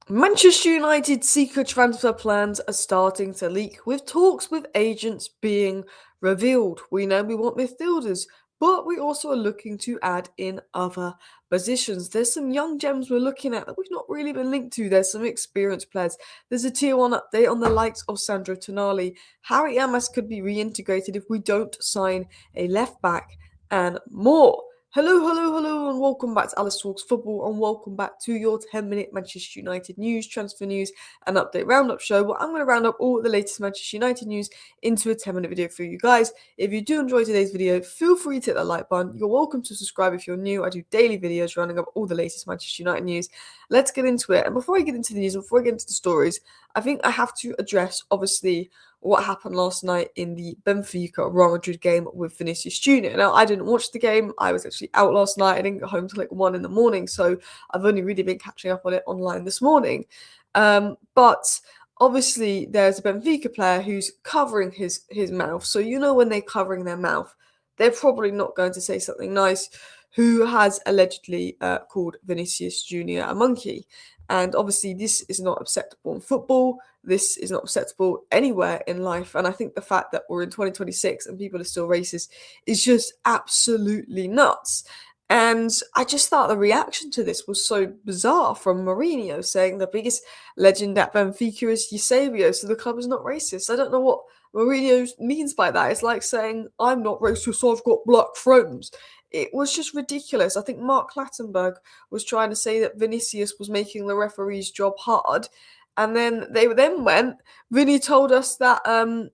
Manchester United's secret transfer plans are starting to leak, with talks with agents being revealed. We know we want midfielders, but we also are looking to add in other positions. There's some young gems we're looking at that we've not really been linked to. There's some experienced players. There's a tier 1 update on the likes of Sandro Tonali. Harry Amass could be reintegrated if we don't sign a left back, and more. Hello, and welcome back to Alice Talks Football, and welcome back to your 10-minute Manchester United news, transfer news, and update roundup show, where I'm going to round up all the latest Manchester United news into a 10-minute video for you guys. If you do enjoy today's video, feel free to hit that like button. You're welcome to subscribe if you're new. I do daily videos rounding up all the latest Manchester United news. Let's get into it. And before I get into the news, before I get into the stories, I think I have to address, obviously, what happened last night in the Benfica Real Madrid game with Vinicius Jr. Now, I didn't watch the game. I was actually out last night. I didn't get home till like 1 in the morning, so I've only really been catching up on it online this morning. But obviously, there's a Benfica player who's covering his mouth. So you know when they're covering their mouth, they're probably not going to say something nice. Who has allegedly called Vinicius Jr. a monkey. And obviously, this is not acceptable in football. This is not acceptable anywhere in life. And I think the fact that we're in 2026 and people are still racist is just absolutely nuts. And I just thought the reaction to this was so bizarre from Mourinho, saying the biggest legend at Benfica is Eusebio, so the club is not racist. I don't know what Mourinho means by that. It's like saying, I'm not racist, so I've got black friends. It was just ridiculous. I think Mark Clattenburg was trying to say that Vinicius was making the referee's job hard. And then they then went. Vinny told us that the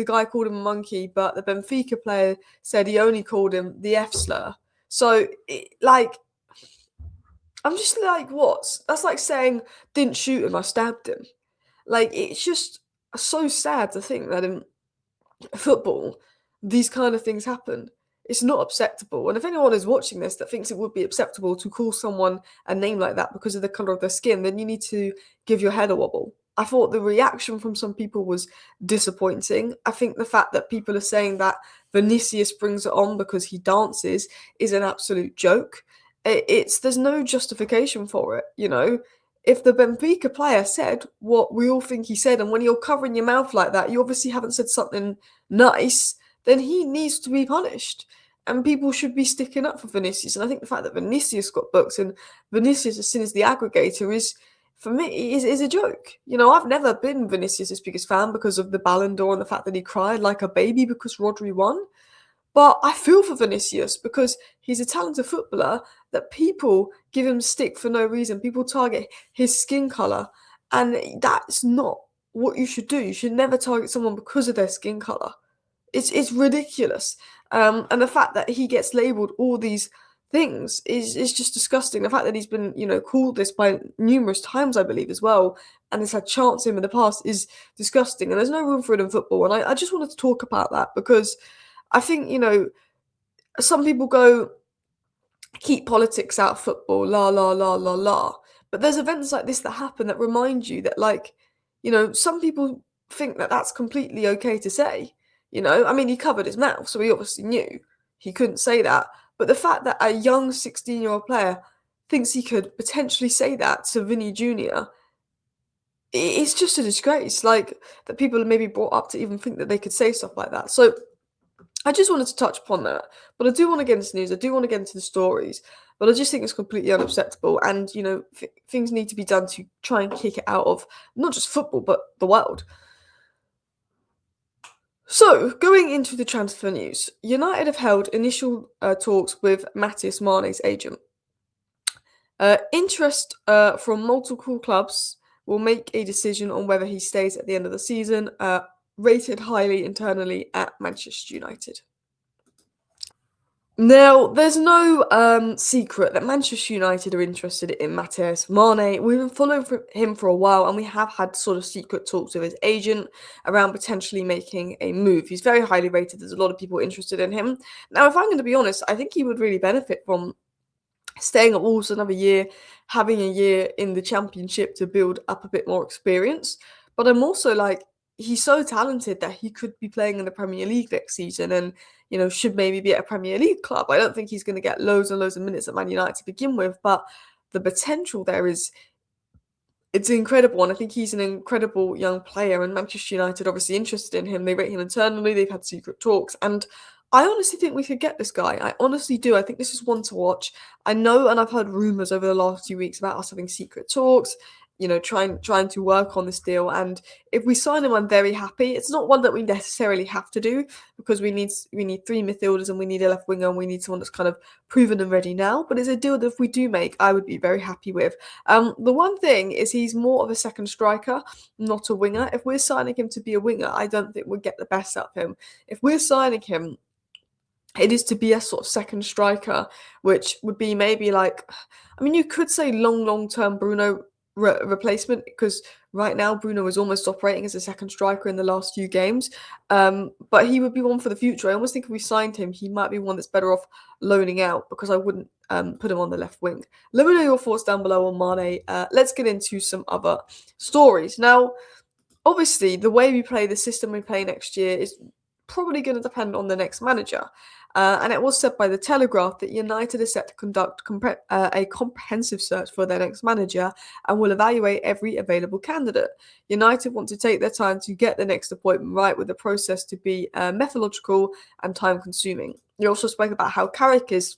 guy called him a monkey, but the Benfica player said he only called him the F slur. So I'm just like, what? That's like saying didn't shoot him, I stabbed him. Like, it's just so sad to think that in football these kind of things happen. It's not acceptable. And if anyone is watching this that thinks it would be acceptable to call someone a name like that because of the colour of their skin, then you need to give your head a wobble. I thought the reaction from some people was disappointing. I think the fact that people are saying that Vinicius brings it on because he dances is an absolute joke. There's no justification for it, you know. If the Benfica player said what we all think he said, and when you're covering your mouth like that, you obviously haven't said something nice, then he needs to be punished. And people should be sticking up for Vinicius. And I think the fact that Vinicius got booked and Vinicius as soon as the aggregator is, for me, is a joke. You know, I've never been Vinicius' biggest fan because of the Ballon d'Or and the fact that he cried like a baby because Rodri won. But I feel for Vinicius because he's a talented footballer that people give him stick for no reason. People target his skin colour, and that's not what you should do. You should never target someone because of their skin colour. It's ridiculous. And the fact that he gets labelled all these things is just disgusting. The fact that he's been, called this by numerous times, I believe, as well, and has had chance him in the past is disgusting. And there's no room for it in football. And I just wanted to talk about that because I think, some people go, keep politics out of football, la, la, la, la, la. But there's events like this that happen that remind you that, some people think that that's completely okay to say. I mean, he covered his mouth, so he obviously knew he couldn't say that. But the fact that a young 16-year-old player thinks he could potentially say that to Vinny Jr., it's just a disgrace. Like, that people are maybe brought up to even think that they could say stuff like that. So I just wanted to touch upon that, but I do want to get into news. I do want to get into the stories, but I just think it's completely unacceptable. And things need to be done to try and kick it out of not just football but the world. So, going into the transfer news, United have held initial talks with Mateus Mane's agent. Interest from multiple clubs will make a decision on whether he stays at the end of the season. Rated highly internally at Manchester United. Now, there's no secret that Manchester United are interested in Mateus Mane. We've been following him for a while, and we have had sort of secret talks with his agent around potentially making a move. He's very highly rated. There's a lot of people interested in him. Now, if I'm going to be honest, I think he would really benefit from staying at Wolves another year, having a year in the Championship to build up a bit more experience. But I'm also like, he's so talented that he could be playing in the Premier League next season and, should maybe be at a Premier League club. I don't think he's going to get loads and loads of minutes at Man United to begin with, but the potential there is it's incredible, and I think he's an incredible young player, and Manchester United obviously interested in him. They rate him internally, they've had secret talks, and I honestly think we could get this guy. I honestly do. I think this is one to watch. I know, and I've heard rumours over the last few weeks about us having secret talks, trying to work on this deal. And if we sign him, I'm very happy. It's not one that we necessarily have to do because we need three midfielders and we need a left winger and we need someone that's kind of proven and ready now. But it's a deal that if we do make, I would be very happy with. The one thing is he's more of a second striker, not a winger. If we're signing him to be a winger, I don't think we'll get the best out of him. If we're signing him, it is to be a sort of second striker, which would be maybe like, I mean, you could say long-term Bruno replacement, because right now Bruno is almost operating as a second striker in the last few games. But he would be one for the future. I almost think if we signed him, he might be one that's better off loaning out, because I wouldn't put him on the left wing. Let me know your thoughts down below on Mane. Let's get into some other stories. Now, obviously, the way we play, the system we play next year is probably going to depend on the next manager. And it was said by the Telegraph that United is set to conduct a comprehensive search for their next manager and will evaluate every available candidate. United want to take their time to get the next appointment right, with the process to be methodological and time-consuming. You also spoke about how Carrick is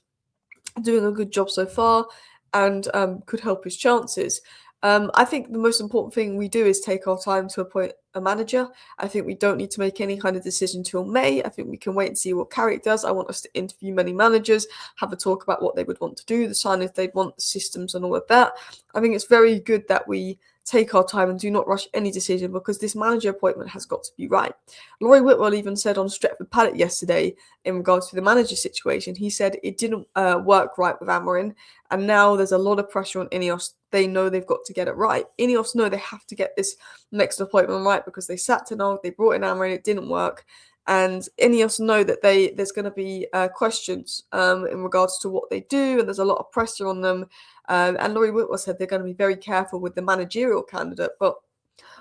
doing a good job so far and could help his chances. I think the most important thing we do is take our time to appoint a manager. I think we don't need to make any kind of decision till May. I think we can wait and see what Carrick does. I want us to interview many managers, have a talk about what they would want to do, the signings they'd want, the systems and all of that. I think it's very good that we take our time and do not rush any decision, because this manager appointment has got to be right. Laurie Whitwell even said on Stretford Paddock yesterday in regards to the manager situation, he said it didn't work right with Amorim, and now there's a lot of pressure on Ineos. They know they've got to get it right. Ineos know they have to get this next appointment right, because they sat Tonali, they brought in Amorim, it didn't work. And Ineos know that there's going to be questions in regards to what they do, and there's a lot of pressure on them. And Laurie Whitwell said they're going to be very careful with the managerial candidate. But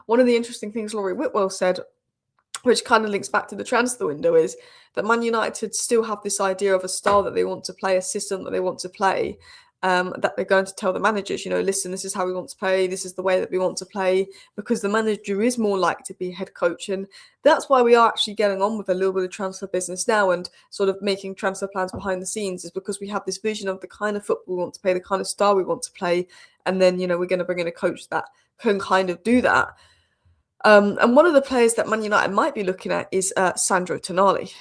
one of the interesting things Laurie Whitwell said, which kind of links back to the transfer window, is that Man United still have this idea of a style that they want to play, a system that they want to play, that they're going to tell the managers, listen, this is how we want to play, this is the way that we want to play, because the manager is more likely to be head coach. And that's why we are actually getting on with a little bit of transfer business now and sort of making transfer plans behind the scenes, is because we have this vision of the kind of football we want to play, the kind of style we want to play. And then, we're going to bring in a coach that can kind of do that. And one of the players that Man United might be looking at is Sandro Tonali.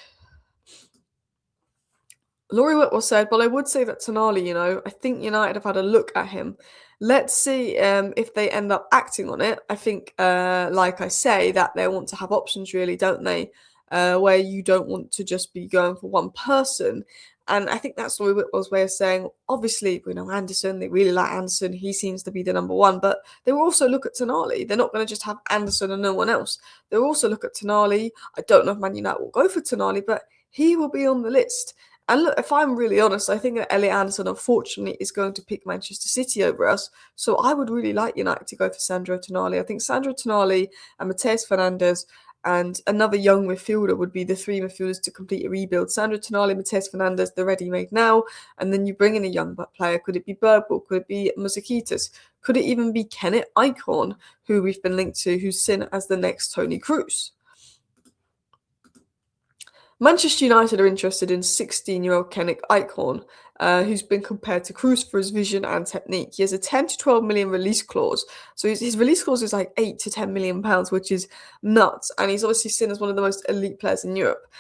Laurie Whitwell said, well, I would say that Tonali, I think United have had a look at him. Let's see if they end up acting on it. I think, like I say, that they want to have options, really, don't they? Where you don't want to just be going for one person. And I think that's Laurie Whitwell's way of saying, obviously, we know Anderson, they really like Anderson, he seems to be the number one, but they will also look at Tonali. They're not going to just have Anderson and no one else. They'll also look at Tonali. I don't know if Man United will go for Tonali, but he will be on the list. And look, if I'm really honest, I think that Elliot Anderson, unfortunately, is going to pick Manchester City over us. So I would really like United to go for Sandro Tonali. I think Sandro Tonali and Mateus Fernandes and another young midfielder would be the three midfielders to complete a rebuild. Sandro Tonali, Mateus Fernandes, they're ready-made now. And then you bring in a young player. Could it be Birdwell? Could it be Musakitas? Could it even be Kennet Eichhorn, who we've been linked to, who's seen as the next Toni Kroos? Manchester United are interested in 16-year-old Kennet Eichhorn, who's been compared to Kroos for his vision and technique. He has a 10 to 12 million release clause. So his release clause is like 8 to 10 million pounds, which is nuts. And he's obviously seen as one of the most elite players in Europe.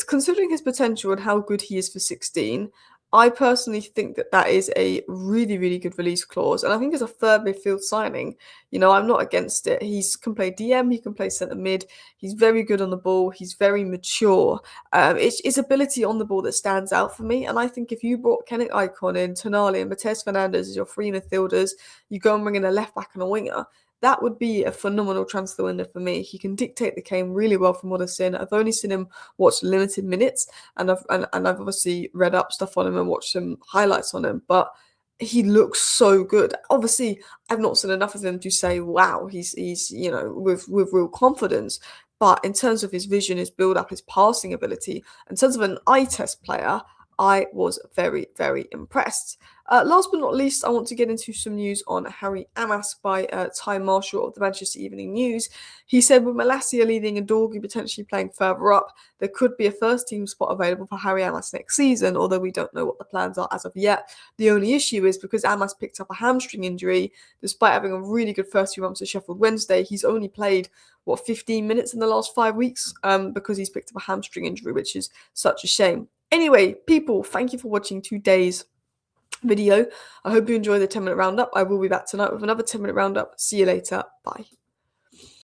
Considering his potential and how good he is for 16, I personally think that is a really, really good release clause. And I think as a third midfield signing, I'm not against it. He can play DM, he can play centre mid. He's very good on the ball. He's very mature. It's his ability on the ball that stands out for me. And I think if you brought Kennet Eichhorn in, Tonali and Mateus Fernandes as your three midfielders, you go and bring in a left back and a winger, that would be a phenomenal transfer window for me. He can dictate the game really well from what I've seen. I've only seen him watch limited minutes, and I've obviously read up stuff on him and watched some highlights on him, but he looks so good. Obviously, I've not seen enough of him to say, wow, he's with real confidence. But in terms of his vision, his build-up, his passing ability, in terms of an eye test player, I was very, very impressed. Last but not least, I want to get into some news on Harry Amass by Ty Marshall of the Manchester Evening News. He said with Malacia leading and Dorgu potentially playing further up, there could be a first-team spot available for Harry Amass next season, although we don't know what the plans are as of yet. The only issue is because Amass picked up a hamstring injury, despite having a really good first few months at Sheffield Wednesday, he's only played 15 minutes in the last 5 weeks because he's picked up a hamstring injury, which is such a shame. Anyway, people, thank you for watching today's video. I hope you enjoyed the 10-minute roundup. I will be back tonight with another 10-minute roundup. See you later. Bye.